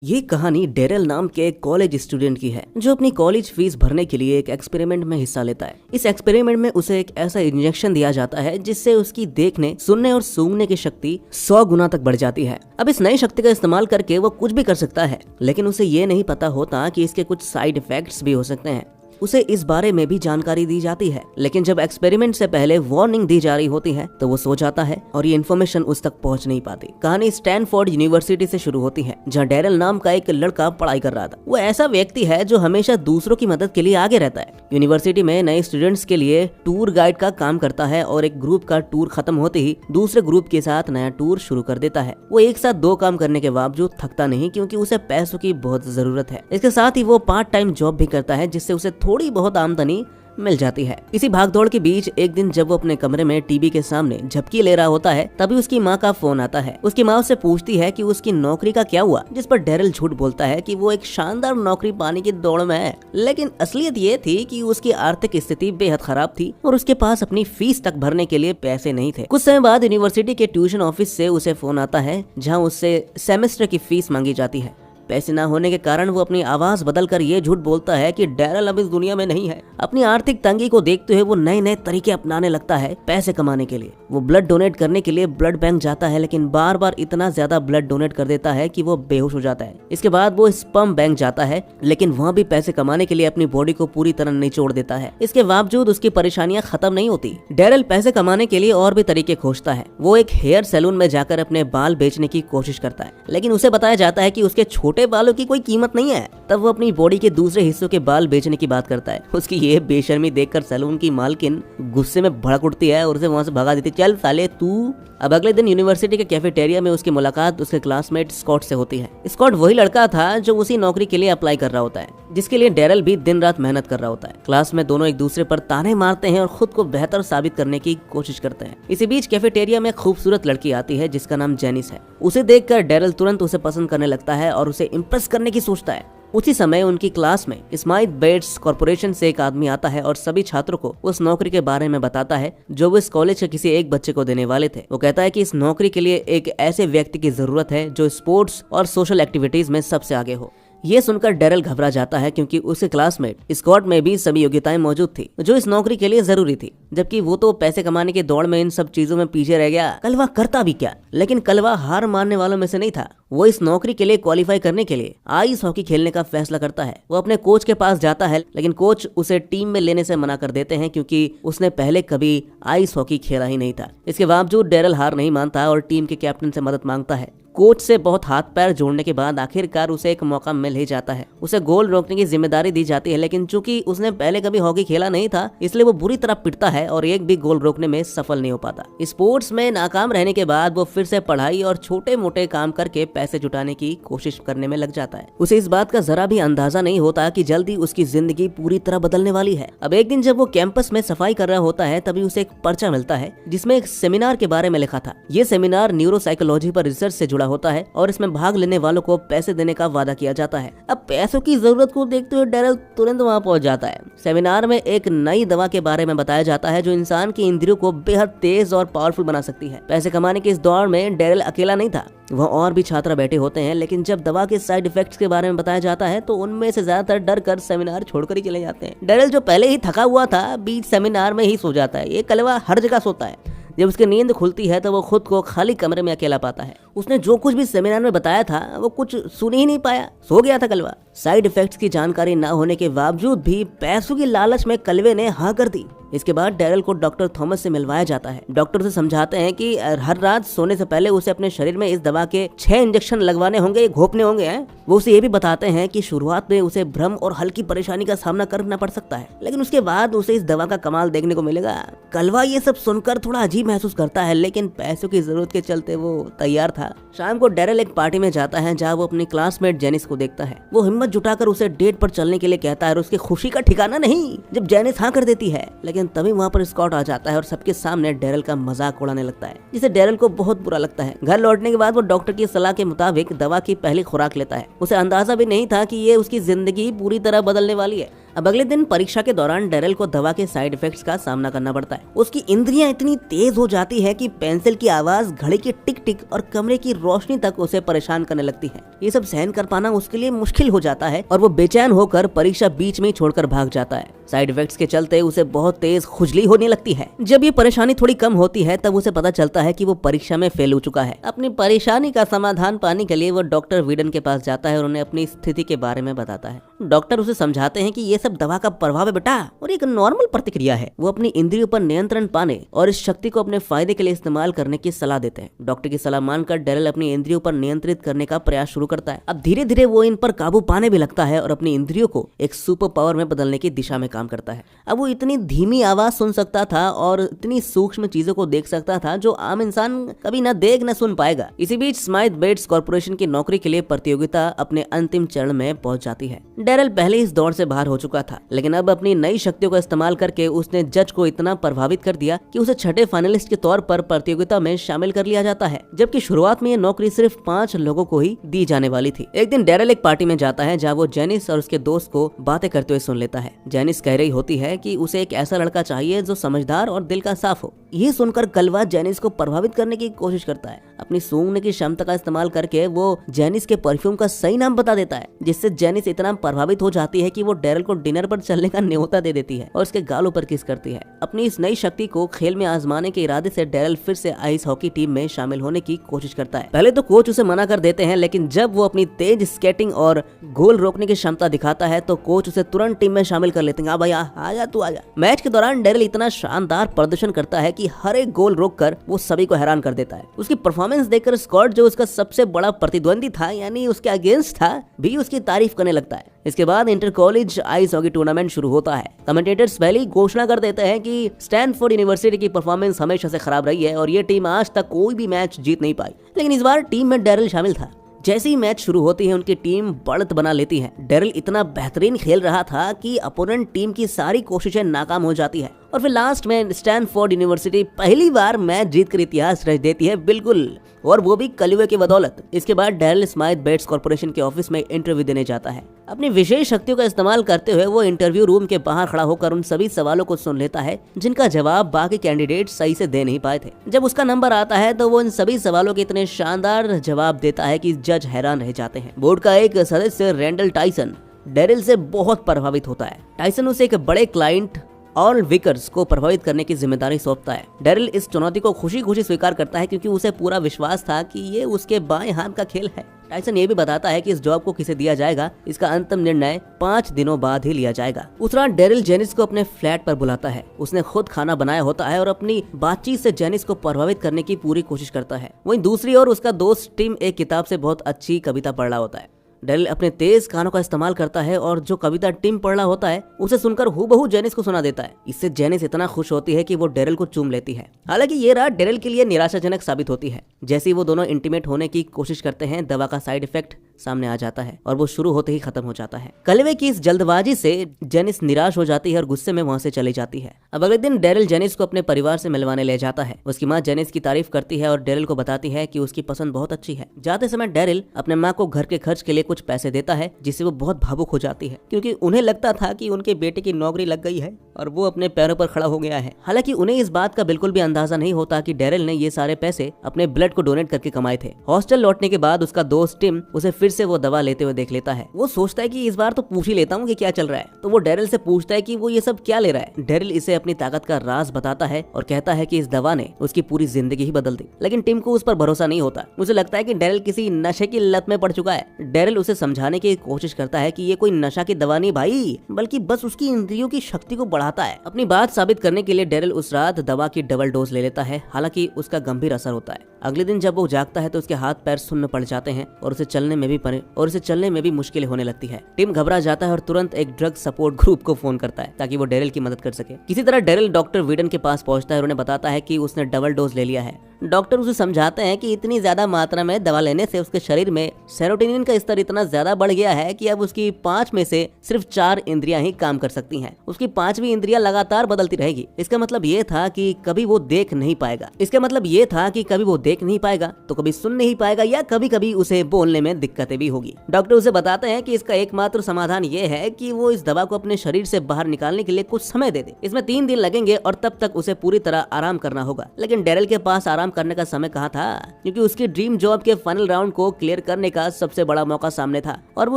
ये कहानी डेरेल नाम के एक कॉलेज स्टूडेंट की है जो अपनी कॉलेज फीस भरने के लिए एक एक्सपेरिमेंट में हिस्सा लेता है। इस एक्सपेरिमेंट में उसे एक ऐसा इंजेक्शन दिया जाता है जिससे उसकी देखने, सुनने और सूंघने की शक्ति 100 गुना तक बढ़ जाती है। अब इस नई शक्ति का इस्तेमाल करके वो कुछ भी कर सकता है, लेकिन उसे ये नहीं पता होता कि इसके कुछ साइड इफेक्ट्स भी हो सकते हैं। उसे इस बारे में भी जानकारी दी जाती है, लेकिन जब एक्सपेरिमेंट से पहले वार्निंग दी जा रही होती है तो वो सो जाता है और ये इन्फॉर्मेशन उस तक पहुंच नहीं पाती। कहानी स्टैनफोर्ड यूनिवर्सिटी से शुरू होती है, जहां डेरेल नाम का एक लड़का पढ़ाई कर रहा था। वो ऐसा व्यक्ति है जो हमेशा दूसरों की मदद के लिए आगे रहता है। यूनिवर्सिटी में नए स्टूडेंट्स के लिए टूर गाइड का काम करता है और एक ग्रुप का टूर खत्म होते ही दूसरे ग्रुप के साथ नया टूर शुरू कर देता है। वो एक साथ 2 काम करने के बावजूद थकता नहीं, क्योंकि उसे पैसों की बहुत जरूरत है। इसके साथ ही वो पार्ट टाइम जॉब भी करता है, जिससे उसे थोड़ी बहुत आमदनी मिल जाती है। इसी भागदौड़ के बीच एक दिन जब वो अपने कमरे में टीवी के सामने झपकी ले रहा होता है, तभी उसकी माँ का फोन आता है। उसकी माँ उससे पूछती है कि उसकी नौकरी का क्या हुआ, जिस पर डेरेल झूठ बोलता है कि वो एक शानदार नौकरी पाने की दौड़ में है। लेकिन असलियत ये थी कि उसकी आर्थिक स्थिति बेहद खराब थी और उसके पास अपनी फीस तक भरने के लिए पैसे नहीं थे। कुछ समय बाद यूनिवर्सिटी के ट्यूशन ऑफिस से उसे फोन आता है, जहाँ उससे सेमेस्टर की फीस मांगी जाती है। पैसे ना होने के कारण वो अपनी आवाज बदलकर ये झूठ बोलता है कि डेरेल अब इस दुनिया में नहीं है। अपनी आर्थिक तंगी को देखते हुए वो नए नए तरीके अपनाने लगता है पैसे कमाने के लिए। वो ब्लड डोनेट करने के लिए ब्लड बैंक जाता है, लेकिन बार बार इतना ज्यादा ब्लड डोनेट कर देता है कि वो बेहोश हो जाता है। इसके बाद वो स्पर्म बैंक जाता है, लेकिन वहाँ भी पैसे कमाने के लिए अपनी बॉडी को पूरी तरह निचोड़ देता है। इसके बावजूद उसकी परेशानियां खत्म नहीं होती। डेरेल पैसे कमाने के लिए और भी तरीके खोजता है। वो एक हेयर सैलून में जाकर अपने बाल बेचने की कोशिश करता है, लेकिन उसे बताया जाता है कि उसके छोटे बालों की कोई कीमत नहीं है। तब वो अपनी बॉडी के दूसरे हिस्सों के बाल बेचने की बात करता है। उसकी ये बेशर्मी देखकर सैलून की मालकिन गुस्से में भड़क उठती है और उसे वहां से भगा देती, चल साले तू। अब अगले दिन यूनिवर्सिटी के कैफेटेरिया में उसकी मुलाकात उसके क्लासमेट स्कॉट से होती है। स्कॉट वही लड़का था जो उसी नौकरी के लिए अप्लाई कर रहा होता है, जिसके लिए डेरेल भी दिन रात मेहनत कर रहा होता है। क्लास में दोनों एक दूसरे पर ताने मारते हैं और खुद को बेहतर साबित करने की कोशिश करते हैं। इसी बीच कैफेटेरिया में खूबसूरत लड़की आती है जिसका नाम जेनिस है। उसे देखकर डेरेल तुरंत उसे पसंद करने लगता है और उसे इम्प्रेस करने की सोचता है। उसी समय उनकी क्लास में स्माइथ बेट्स कॉर्पोरेशन से एक आदमी आता है और सभी छात्रों को उस नौकरी के बारे में बताता है जो वो इस कॉलेज के किसी एक बच्चे को देने वाले थे। वो कहता है कि इस नौकरी के लिए एक ऐसे व्यक्ति की जरूरत है जो स्पोर्ट्स और सोशल एक्टिविटीज में सबसे आगे हो। ये सुनकर डेरेल घबरा जाता है, क्योंकि उसके क्लासमेट स्कॉट में भी सभी योग्यताएं मौजूद थी जो इस नौकरी के लिए जरूरी थी, जबकि वो तो पैसे कमाने की दौड़ में इन सब चीजों में पीछे रह गया। कलवा करता भी क्या, लेकिन कलवा हार मानने वालों में से नहीं था। वो इस नौकरी के लिए क्वालिफाई करने के लिए आइस हॉकी खेलने का फैसला करता है। वो अपने कोच के पास जाता है, लेकिन कोच उसे टीम में लेने से मना कर देते हैं, क्योंकि उसने पहले कभी आइस हॉकी खेला ही नहीं था। इसके बावजूद डेरेल हार नहीं मानता और टीम के कैप्टन से मदद मांगता है। कोच से बहुत हाथ पैर जोड़ने के बाद आखिरकार उसे एक मौका मिल ही जाता है। उसे गोल रोकने की जिम्मेदारी दी जाती है, लेकिन चूंकि उसने पहले कभी हॉकी खेला नहीं था, इसलिए वो बुरी तरह पिटता है और एक भी गोल रोकने में सफल नहीं हो पाता। स्पोर्ट्स में नाकाम रहने के बाद वो फिर से पढ़ाई और छोटे मोटे काम करके पैसे जुटाने की कोशिश करने में लग जाता है। उसे इस बात का जरा भी अंदाजा नहीं होता कि जल्दी उसकी जिंदगी पूरी तरह बदलने वाली है। अब एक दिन जब वो कैंपस में सफाई कर रहा होता है, तभी उसे एक पर्चा मिलता है जिसमें एक सेमिनार के बारे में लिखा था। ये सेमिनार न्यूरोसाइकोलॉजी पर रिसर्च से जुड़ा होता है और इसमें भाग लेने वालों को पैसे देने का वादा किया जाता है। अब पैसों की जरूरत को देखते हुए डेरेल तुरंत वहां पहुंच जाता है। सेमिनार में एक नई दवा के बारे में बताया जाता है जो इंसान की इंद्रियों को बेहद तेज और पावरफुल बना सकती है। पैसे कमाने की इस दौड़ में डेरेल अकेला नहीं था, वह और भी छात्र बैठे होते हैं, लेकिन जब दवा के साइड इफेक्ट्स के बारे में बताया जाता है तो उनमें से ज्यादातर डर कर सेमिनार छोड़कर ही चले जाते हैं। डेरेल जो पहले ही थका हुआ था, बीच सेमिनार में ही सो जाता है। ये कलवा हर जगह सोता है। जब उसकी नींद खुलती है तो वो खुद को खाली कमरे में अकेला पाता है। उसने जो कुछ भी सेमिनार में बताया था वो कुछ सुन ही नहीं पाया, सो गया था कलवा। साइड इफेक्ट्स की जानकारी ना होने के बावजूद भी पैसों की लालच में कलवे ने हाँ कर दी। इसके बाद डेरेल को डॉक्टर थॉमस से मिलवाया जाता है। डॉक्टर उसे समझाते हैं कि हर रात सोने से पहले उसे अपने शरीर में इस दवा के 6 इंजेक्शन लगवाने होंगे, घोपने होंगे हैं। वो उसे ये भी बताते हैं कि शुरुआत में उसे भ्रम और हल्की परेशानी का सामना करना पड़ सकता है, लेकिन उसके बाद उसे इस दवा का कमाल देखने को मिलेगा। कलवा ये सब सुनकर थोड़ा अजीब महसूस करता है, लेकिन पैसों की जरूरत के चलते वो तैयार था। शाम को डेरेल एक पार्टी में जाता है जहाँ वो अपनी क्लासमेट जेनिस को देखता है। वो हिम्मत जुटाकर उसे डेट पर चलने के लिए कहता है और उसकी खुशी का ठिकाना नहीं जब जेनिस हाँ कर देती है। लेकिन तभी वहाँ पर स्कॉट आ जाता है और सबके सामने डेरेल का मजाक उड़ाने लगता है, जिसे डेरेल को बहुत बुरा लगता है। घर लौटने के बाद वो डॉक्टर की सलाह के मुताबिक दवा की पहली खुराक लेता है। उसे अंदाजा भी नहीं था कि ये उसकी जिंदगी पूरी तरह बदलने वाली है। अब अगले दिन परीक्षा के दौरान डेरिल को दवा के साइड इफेक्ट्स का सामना करना पड़ता है। उसकी इंद्रियां इतनी तेज हो जाती है कि पेंसिल की आवाज, घड़ी की टिक टिक और कमरे की रोशनी तक उसे परेशान करने लगती है। ये सब सहन कर पाना उसके लिए मुश्किल हो जाता है और वो बेचैन होकर परीक्षा बीच में ही छोड़कर भाग जाता है। साइड इफेक्ट्स के चलते उसे बहुत तेज खुजली होने लगती है। जब ये परेशानी थोड़ी कम होती है तब उसे पता चलता है कि वो परीक्षा में फेल हो चुका है। अपनी परेशानी का समाधान पाने के लिए वो डॉक्टर वीडन के पास जाता है और उन्हें अपनी स्थिति के बारे में बताता है। डॉक्टर उसे समझाते हैं कि ये सब दवा का प्रभाव है बेटा और एक नॉर्मल प्रतिक्रिया है। वो अपनी इंद्रियों पर नियंत्रण पाने और इस शक्ति को अपने फायदे के लिए इस्तेमाल करने की सलाह देते हैं। डॉक्टर की सलाह मानकर डेरिल अपनी इंद्रियों पर नियंत्रित करने का प्रयास शुरू करता है। अब धीरे धीरे वो इन पर काबू पाने भी लगता है और अपनी इंद्रियों को एक सुपर पावर में बदलने की दिशा में काम करता है। अब वो इतनी धीमी आवाज सुन सकता था और इतनी सूक्ष्म चीजों को देख सकता था जो आम इंसान कभी न देख न सुन पाएगा। इसी बीच स्माइथ बेट्स कॉर्पोरेशन की नौकरी के लिए प्रतियोगिता अपने अंतिम चरण में पहुंच जाती है। डेरिल पहले इस दौड़ से बाहर हो चुका था, लेकिन अब अपनी नई शक्तियों का इस्तेमाल करके उसने जज को इतना प्रभावित कर दिया कि उसे छठे फाइनलिस्ट के तौर पर प्रतियोगिता में शामिल कर लिया जाता है, जबकि शुरुआत में ये नौकरी सिर्फ 5 लोगों को ही दी जाने वाली थी। एक दिन डेरिल एक पार्टी में जाता है जहाँ वो जेनिस और उसके दोस्त को बातें करते हुए सुन लेता है। जेनिस कह रही होती है कि उसे एक ऐसा लड़का चाहिए जो समझदार और दिल का साफ हो। ये सुनकर कलवा जेनिस को प्रभावित करने की कोशिश करता है। अपनी सूंघने की क्षमता का इस्तेमाल करके वो जेनिस के परफ्यूम का सही नाम बता देता है, जिससे जेनिस इतना प्रभावित हो जाती है कि वो डेरिल को डिनर पर चलने का न्योता दे देती है और उसके गालों पर किस करती है। अपनी इस नई शक्ति को खेल में आजमाने के इरादे से डेरिल फिर से आइस हॉकी टीम में शामिल होने की कोशिश करता है। पहले तो कोच उसे मना कर देते हैं, लेकिन जब वो अपनी तेज स्केटिंग और गोल रोकने की क्षमता दिखाता है तो कोच उसे तुरंत टीम में शामिल कर लेते हैं। भाई आजा तू आजा। मैच के दौरान डेरिल इतना शानदार प्रदर्शन करता है कि हर एक गोल रोककर वो सभी को हैरान कर देता है। उसकी परफॉर्मेंस देखकर स्कॉट, जो उसका सबसे बड़ा प्रतिद्वंदी था यानी उसके अगेंस्ट था, भी उसकी तारीफ करने लगता है। इसके बाद inter college ice hockey tournament शुरू होता है। कमेंटेटर्स पहले ही घोषणा कर देते हैं कि स्टैनफोर्ड यूनिवर्सिटी की परफॉर्मेंस हमेशा से खराब रही है और ये टीम आज तक कोई भी मैच जीत नहीं पाई, लेकिन इस बार टीम में डेरिल शामिल था। जैसे ही मैच शुरू होती है उनकी टीम बढ़त बना लेती है। डेरिल इतना बेहतरीन खेल रहा था कि अपोनेंट टीम की सारी कोशिशें नाकाम हो जाती है और फिर लास्ट में स्टैनफोर्ड यूनिवर्सिटी पहली बार मैच जीतकर इतिहास रच देती है, बिल्कुल, और वो भी कलवे की बदौलत। इसके बाद डेरिल स्माइथ बेट्स कॉर्पोरेशन के ऑफिस में इंटरव्यू देने जाता है। अपनी विशेष शक्तियों का इस्तेमाल करते हुए वो इंटरव्यू रूम के बाहर खड़ा होकर उन सभी सवालों को सुन लेता है जिनका जवाब बाकी कैंडिडेट सही से दे नहीं पाए थे। जब उसका नंबर आता है तो वो इन सभी सवालों के इतने शानदार जवाब देता है कि जज हैरान रह जाते हैं। बोर्ड का एक सदस्य रैंडल टाइसन डेरिल से बहुत प्रभावित होता है। टाइसन उसे एक बड़े क्लाइंट ऑल विकर्स को प्रभावित करने की जिम्मेदारी सौंपता है। डेरिल इस चुनौती को खुशी खुशी स्वीकार करता है क्योंकि उसे पूरा विश्वास था कि ये उसके बाएं हाथ का खेल है। टाइसन ये भी बताता है कि इस जॉब को किसे दिया जाएगा, इसका अंतिम निर्णय 5 दिनों बाद ही लिया जाएगा। उस रात डेरिल जेनिस को अपने फ्लैट पर बुलाता है। उसने खुद खाना बनाया होता है और अपनी बातचीत से जेनिस को प्रभावित करने की पूरी कोशिश करता है। वहीं दूसरी ओर उसका दोस्त टिम एक किताब से बहुत अच्छी कविता पढ़ रहा होता है। डेरिल अपने तेज कानों का इस्तेमाल करता है और जो कविता टिम पढ़ रहा होता है उसे सुनकर हूबहू जेनिस को सुना देता है। इससे जेनिस इतना खुश होती है कि वो डेरिल को चूम लेती है। हालांकि ये रात डेरिल के लिए निराशाजनक साबित होती है। जैसे ही वो दोनों इंटीमेट होने की कोशिश करते हैं, दवा का साइड इफेक्ट सामने आ जाता है और वो शुरू होते ही खत्म हो जाता है। कलवे की इस जल्दबाजी से जेनिस निराश हो जाती है और गुस्से में वहां से चली जाती है। अब अगले दिन डेरिल जेनिस को अपने परिवार से मिलवाने ले जाता है। उसकी माँ जेनिस की तारीफ करती है और डेरिल को बताती है कि उसकी पसंद बहुत अच्छी है। जाते समय डेरिल अपने माँ को घर के खर्च के लिए कुछ पैसे देता है, जिससे वो बहुत भावुक हो जाती है क्योंकि उन्हें लगता था कि उनके बेटे की नौकरी लग गई है और वो अपने पैरों पर खड़ा हो गया है। हालांकि उन्हें इस बात का बिल्कुल भी अंदाजा नहीं होता कि डेरिल ने ये सारे पैसे अपने ब्लड को डोनेट करके कमाए थे। हॉस्टल लौटने के बाद उसका दोस्त टिम उसे फिर से वो दवा लेते हुए देख लेता है। वो सोचता है कि इस बार तो पूछ ही लेता हूँ कि क्या चल रहा है, तो वो डेरिल से पूछता है कि वो ये सब क्या ले रहा है। डेरिल इसे अपनी ताकत का राज बताता है और कहता है कि इस दवा ने उसकी पूरी जिंदगी ही बदल दी। लेकिन टिम को उस पर भरोसा नहीं होता। उसे लगता है कि डेरिल किसी नशे की लत में पड़ चुका है। डेरिल उसे समझाने की कोशिश करता है कि ये कोई नशा की दवा नहीं भाई, बल्कि बस उसकी इंद्रियों की शक्ति को बढ़ाता है। अपनी बात साबित करने के लिए डेरिल उस रात दवा की डबल डोज ले लेता है। हालांकि उसका गंभीर असर होता है। अगले दिन जब वो जागता है तो उसके हाथ पैर सुन्न पड़ जाते हैं और उसे चलने में भी मुश्किल होने लगती है। टिम घबरा जाता है और तुरंत एक ड्रग सपोर्ट ग्रुप को फोन करता है ताकि वो डेरिल की मदद कर सके। किसी तरह डेरिल डॉक्टर वीडन के पास पहुंचता है और उन्हें बताता है कि उसने डबल डोज ले लिया है। डॉक्टर उसे समझाते हैं कि इतनी ज्यादा मात्रा में दवा लेने से उसके शरीर में सेरोटोनिन का स्तर इतना ज्यादा बढ़ गया है कि अब उसकी 5 में से सिर्फ 4 इंद्रियां ही काम कर सकती हैं। उसकी 5वीं की इंद्रियां लगातार बदलती रहेगी। इसका मतलब ये था कि कभी वो देख नहीं पाएगा, इसका मतलब ये था कि कभी वो देख नहीं पाएगा तो कभी सुन नहीं पाएगा, या कभी कभी उसे बोलने में दिक्कतें भी होगी। डॉक्टर उसे बताते हैं कि इसका एकमात्र समाधान ये है कि वो इस दवा को अपने शरीर से बाहर निकालने के लिए कुछ समय दे दे। इसमें 3 दिन लगेंगे और तब तक उसे पूरी तरह आराम करना होगा। लेकिन डेरिल के पास आराम करने का समय कहाँ था, क्योंकि उसकी ड्रीम जॉब के फाइनल राउंड को क्लियर करने का सबसे बड़ा मौका सामने था और वो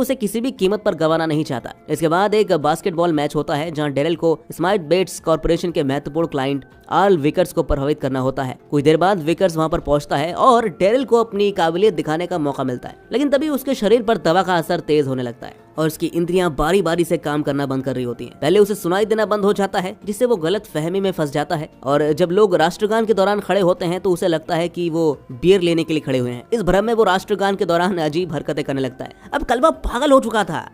उसे किसी भी कीमत पर गंवाना नहीं चाहता। इसके बाद एक बास्केटबॉल मैच होता है जहां डेरिल को स्मार्ट बेट्स कॉर्पोरेशन के महत्वपूर्ण क्लाइंट आर्ल विकर्स को प्रभावित करना होता है। कुछ देर बाद विकर्स वहां पर पहुंचता है और डेरिल को अपनी काबिलियत दिखाने का मौका मिलता है, लेकिन तभी उसके शरीर पर दवा का असर तेज होने लगता है और उसकी इंद्रियां बारी बारी से काम करना बंद कर रही होती हैं। पहले उसे सुनाई देना बंद हो जाता है, जिससे वो गलत फहमी में फंस जाता है, और जब लोग राष्ट्रगान के दौरान खड़े होते हैं तो उसे लगता है कि वो बियर लेने के लिए खड़े हुए हैं। इस भ्रम में वो राष्ट्रगान के दौरान अजीब हरकतें करने लगता है। अब कलवा पागल हो चुका था,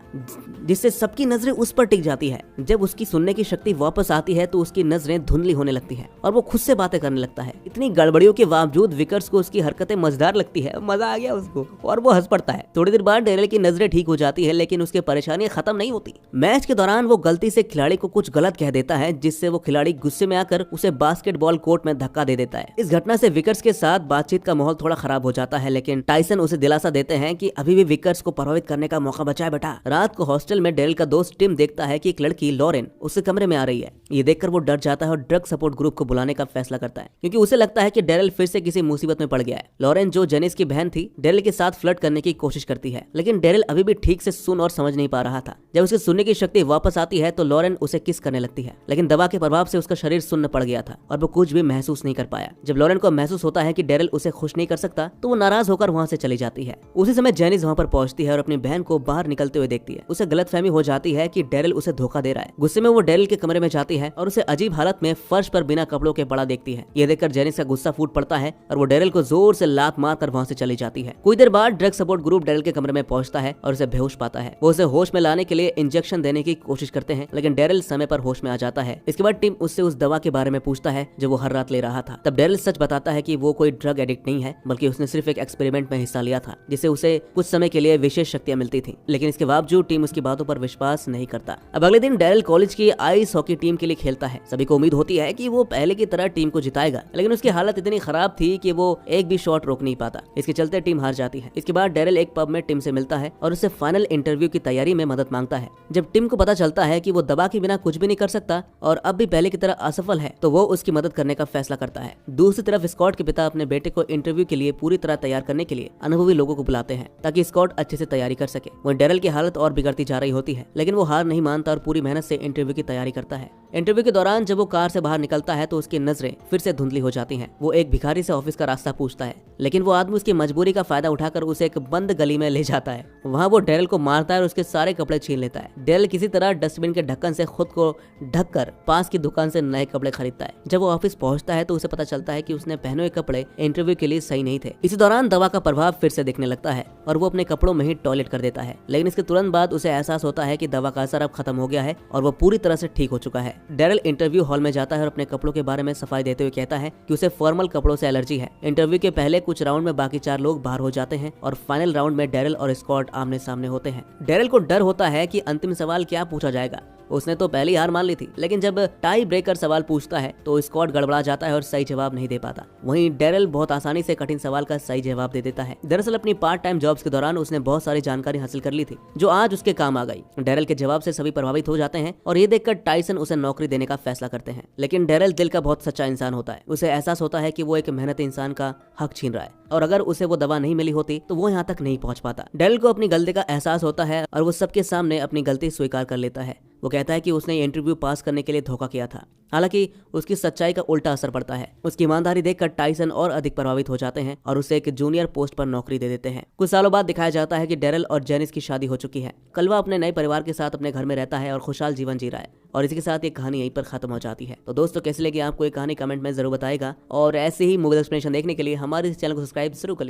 जिससे सबकी नजरें उस पर टिक जाती है। जब उसकी सुनने की शक्ति वापस आती है तो उसकी नजरें धुंधली होने लगती है और वो खुद से बातें करने लगता है। इतनी गड़बड़ियों के बावजूद विकर्स को उसकी हरकतें मजेदार लगती है, मजा आ गया उसको और वो हंस पड़ता है। थोड़ी देर बाद डेरिल की नजरें ठीक हो जाती है, लेकिन उसकी परेशानी खत्म नहीं होती। मैच के दौरान वो गलती से खिलाड़ी को कुछ गलत कह देता है, जिससे वो खिलाड़ी गुस्से में आकर उसे बास्केटबॉल कोर्ट में धक्का दे देता है। इस घटना से विकर्स के साथ बातचीत का माहौल थोड़ा खराब हो जाता है, लेकिन टाइसन उसे दिलासा देते हैं कि अभी भी विकर्स को प्रभावित करने का मौका बचा है बेटा। रात को हॉस्टल में डेरिल का दोस्त टिम देखता है कि एक लड़की लॉरेन उसके कमरे में आ रही है। ये देखकर वो डर जाता है और ड्रग सपोर्ट ग्रुप को बुलाने का फैसला करता है, क्योंकि उसे लगता है कि डेरिल फिर से किसी मुसीबत में पड़ गया है। लॉरेन, जो जेनिस की बहन थी, डेरिल के साथ फ्लर्ट करने की कोशिश करती है, लेकिन डेरिल अभी भी ठीक से सुन और समझ नहीं पा रहा था। जब उसे सुनने की शक्ति वापस आती है तो लॉरेन उसे किस करने लगती है, लेकिन दवा के प्रभाव से उसका शरीर सुन्न पड़ गया था और वो कुछ भी महसूस नहीं कर पाया। जब लॉरेन को महसूस होता है कि डेरिल उसे खुश नहीं कर सकता तो वो नाराज होकर वहाँ से चली जाती है। उसी समय जेनिस वहाँ पर पहुंचती है और अपनी बहन को बाहर निकलते हुए देखती है। उसे गलतफहमी हो जाती है कि डेरिल उसे धोखा दे रहा है। गुस्से में वो डेरिल के कमरे में जाती है और उसे अजीब हालत में फर्श पर बिना कपड़ों के पड़ा देखती है। ये देखकर जेनिस का गुस्सा फूट पड़ता है और वो डेरिल को जोर से लात मारकर वहाँ से चली जाती है। कुछ देर बाद ड्रग सपोर्ट ग्रुप डेरिल के कमरे में पहुंचता है और उसे बेहोश पाता है। वो उसे होश में लाने के लिए इंजेक्शन देने की कोशिश करते हैं, लेकिन डेरिल समय पर होश में आ जाता है। इसके बाद टिम उससे उस दवा के बारे में पूछता है जो वो हर रात ले रहा था। तब डेरिल सच बताता है कि वो कोई ड्रग एडिक्ट नहीं है, बल्कि उसने सिर्फ एक एक्सपेरिमेंट में हिस्सा लिया था जिससे उसे कुछ समय के लिए विशेष शक्तियां मिलती थी। लेकिन इसके बावजूद टीम उसकी बातों पर विश्वास नहीं करता। अब अगले दिन डेरिल कॉलेज की आइस हॉकी टीम के लिए खेलता है। सभी को उम्मीद होती है कि वो पहले की तरह टीम को जिताएगा, लेकिन उसकी हालत इतनी खराब थी कि वो एक भी शॉट रोक नहीं पाता। इसके चलते टीम हार जाती है। इसके बाद डेरिल एक पब में टिम से मिलता है और उससे फाइनल इंटरव्यू की तैयारी में मदद मांगता है। जब टिम को पता चलता है कि वो दवा के बिना कुछ भी नहीं कर सकता और अब भी पहले की तरह असफल है, तो वो उसकी मदद करने का फैसला करता है। दूसरी तरफ स्कॉट के पिता अपने बेटे को इंटरव्यू के लिए पूरी तरह तैयार करने के लिए अनुभवी लोगों को बुलाते हैं ताकि स्कॉट अच्छे से तैयारी कर सके। वहीं डेरिल की हालत और बिगड़ती जा रही होती है, लेकिन वो हार नहीं मानता और पूरी मेहनत से इंटरव्यू की तैयारी करता है। इंटरव्यू के दौरान जब वो कार से बाहर निकलता है तो उसकी नजरें फिर से धुंधली हो जाती हैं। वो एक भिखारी से ऑफिस का रास्ता पूछता है, लेकिन वो आदमी उसकी मजबूरी का फायदा उठाकर उसे एक बंद गली में ले जाता है। वहाँ वो डेरिल को मारता है और उसके सारे कपड़े छीन लेता है। डेरिल किसी तरह डस्टबिन के ढक्कन से खुद को ढककर पास की दुकान से नए कपड़े खरीदता है। जब वो ऑफिस पहुंचता है तो उसे पता चलता है कि उसने पहने हुए कपड़े इंटरव्यू के लिए सही नहीं थे। इसी दौरान दवा का प्रभाव फिर से दिखने लगता है और वो अपने कपड़ों में ही टॉयलेट कर देता है, लेकिन इसके तुरंत बाद उसे एहसास होता है कि दवा का असर अब खत्म हो गया है और वो पूरी तरह से ठीक हो चुका है। डेरिल इंटरव्यू हॉल में जाता है और अपने कपड़ों के बारे में सफाई देते हुए कहता है कि उसे फॉर्मल कपड़ों से एलर्जी है। इंटरव्यू के पहले कुछ राउंड में बाकी 4 लोग बाहर हो जाते हैं और फाइनल राउंड में डेरिल और स्कॉट आमने सामने होते हैं। डेरिल को डर होता है कि अंतिम सवाल क्या पूछा जाएगा। उसने तो पहली हार मान ली थी, लेकिन जब टाई ब्रेकर सवाल पूछता है तो स्कॉट गड़बड़ा जाता है और सही जवाब नहीं दे पाता। वहीं डेरिल बहुत आसानी से कठिन सवाल का सही जवाब दे देता है। दरअसल अपनी पार्ट टाइम जॉब्स के दौरान उसने बहुत सारी जानकारी हासिल कर ली थी जो आज उसके काम आ गई। डेरिल के जवाब से सभी प्रभावित हो जाते हैं और ये देखकर टाइसन उसे नौकरी देने का फैसला करते हैं। लेकिन डेरिल दिल का बहुत सच्चा इंसान होता है। उसे एहसास होता है कि वो एक मेहनती इंसान का हक छीन रहा है और अगर उसे वो दवा नहीं मिली होती तो वो यहाँ तक नहीं पहुंच पाता। डेरिल को अपनी गलती का एहसास होता है और वो सबके सामने अपनी गलती स्वीकार कर लेता है। वो कहता है कि उसने इंटरव्यू पास करने के लिए धोखा किया था। हालांकि उसकी सच्चाई का उल्टा असर पड़ता है। उसकी ईमानदारी देखकर टाइसन और अधिक प्रभावित हो जाते हैं और उसे एक जूनियर पोस्ट पर नौकरी दे देते हैं। कुछ सालों बाद दिखाया जाता है कि डेरिल और जेनिस की शादी हो चुकी है। कलवा अपने नए परिवार के साथ अपने घर में रहता है और खुशहाल जीवन जी रहा है। और इसी के साथ ये कहानी यहीं पर खत्म हो जाती है। तो दोस्तों, कैसी लगी आपको ये कहानी कमेंट में जरूर बताएगा और ऐसे ही मूवी एक्सप्लेनेशन देखने के लिए हमारे इस चैनल को सब्सक्राइब जरूर कर लीजिए।